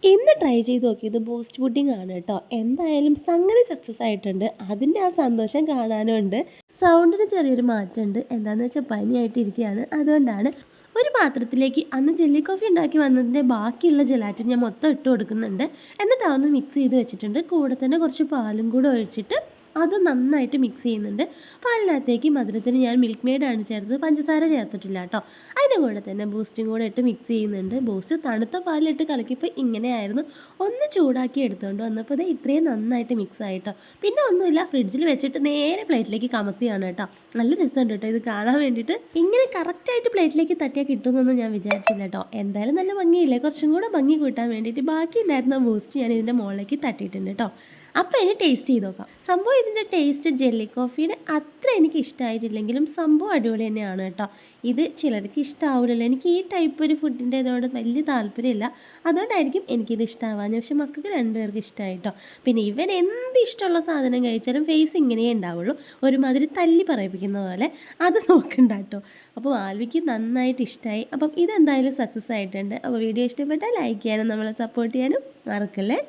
ഇന്ന് ട്രൈ ചെയ്ത് നോക്കിയത് ബൂസ്റ്റ് പുഡിംഗ് ആണ് കേട്ടോ. എന്തായാലും സംഗതി സക്സസ് ആയിട്ടുണ്ട്. അതിൻ്റെ ആ സന്തോഷം കാണാനും ഉണ്ട്. സൗണ്ടിന് ചെറിയൊരു മാറ്റമുണ്ട്. എന്താണെന്ന് വെച്ചാൽ പനിയായിട്ടിരിക്കുകയാണ്. അതുകൊണ്ടാണ് ഒരു പാത്രത്തിലേക്ക് അന്ന് ജെല്ലി കോഫി ഉണ്ടാക്കി വന്നതിൻ്റെ ബാക്കിയുള്ള ജെലാറ്റിൻ ഞാൻ മൊത്തം ഇട്ട് കൊടുക്കുന്നുണ്ട്. എന്നിട്ട് അതൊന്ന് മിക്സ് ചെയ്ത് വെച്ചിട്ടുണ്ട്. കൂടെ തന്നെ കുറച്ച് പാലും കൂടെ ഒഴിച്ചിട്ട് അത് നന്നായിട്ട് മിക്സ് ചെയ്യുന്നുണ്ട്. പാലിനകത്തേക്ക് മധുരത്തിന് ഞാൻ മിൽക്ക് മെയ്ഡാണ് ചേർത്തത്, പഞ്ചസാര ചേർത്തിട്ടില്ല കേട്ടോ. അതിൻ്റെ കൂടെ തന്നെ ബൂസ്റ്റും കൂടെ ഇട്ട് മിക്സ് ചെയ്യുന്നുണ്ട്. ബൂസ്റ്റ് തണുത്ത പാലിലിട്ട് കലക്കിയപ്പോൾ ഇങ്ങനെയായിരുന്നു. ഒന്ന് ചൂടാക്കി എടുത്തുകൊണ്ട് വന്നപ്പോൾ ഇത് ഇത്രയും നന്നായിട്ട് മിക്സ് ആയിട്ടോ. പിന്നെ ഒന്നുമില്ല, ഫ്രിഡ്ജിൽ വെച്ചിട്ട് നേരെ പ്ലേറ്റിലേക്ക് കമത്തിയാണ് കേട്ടോ. നല്ല രസമുണ്ട് കേട്ടോ ഇത് കാണാൻ വേണ്ടിയിട്ട്. ഇങ്ങനെ കറക്റ്റായിട്ട് പ്ലേറ്റിലേക്ക് തട്ടിയാൽ കിട്ടുമെന്നൊന്നും ഞാൻ വിചാരിച്ചില്ല കേട്ടോ. എന്തായാലും നല്ല ഭംഗിയില്ലേ. കുറച്ചും കൂടെ ഭംഗി കൂട്ടാൻ വേണ്ടിയിട്ട് ബാക്കി ഉണ്ടായിരുന്ന ബൂസ്റ്റ് ഞാൻ ഇതിൻ്റെ മുകളിലേക്ക് തട്ടിയിട്ടുണ്ട് കേട്ടോ. അപ്പോൾ ഇനി ടേസ്റ്റ് ചെയ്ത് നോക്കാം. സംഭവം ഇതിൻ്റെ ടേസ്റ്റ് ജെല്ലി കോഫിയുടെ അത്ര എനിക്ക് ഇഷ്ടമായിട്ടില്ലെങ്കിലും സംഭവം അടിപൊളി തന്നെയാണ് കേട്ടോ. ഇത് ചിലർക്ക് ഇഷ്ടമാവില്ലല്ലോ. എനിക്ക് ഈ ടൈപ്പ് ഒരു ഫുഡിൻ്റെ ഇതോട് വലിയ താല്പര്യമില്ല. അതുകൊണ്ടായിരിക്കും എനിക്കിത് ഇഷ്ടമാവാഞ്ഞത്. പക്ഷെ മക്കൾക്ക് രണ്ടുപേർക്ക് ഇഷ്ടമായി കേട്ടോ. പിന്നെ ഇവൻ എന്ത് ഇഷ്ടമുള്ള സാധനം കഴിച്ചാലും ഫേസ് ഇങ്ങനെയേ ഉണ്ടാവുള്ളൂ, ഒരുമാതിരി തല്ലി പറയിപ്പിക്കുന്ന പോലെ. അത് നോക്കണ്ട കേട്ടോ. അപ്പോൾ ആൽവിക്ക് നന്നായിട്ട് ഇഷ്ടമായി. അപ്പം ഇതെന്തായാലും സക്സസ് ആയിട്ടുണ്ട്. അപ്പോൾ വീഡിയോ ഇഷ്ടപ്പെട്ടാൽ ലൈക്ക് ചെയ്യാനും നമ്മളെ സപ്പോർട്ട് ചെയ്യാനും മറക്കല്ലേ.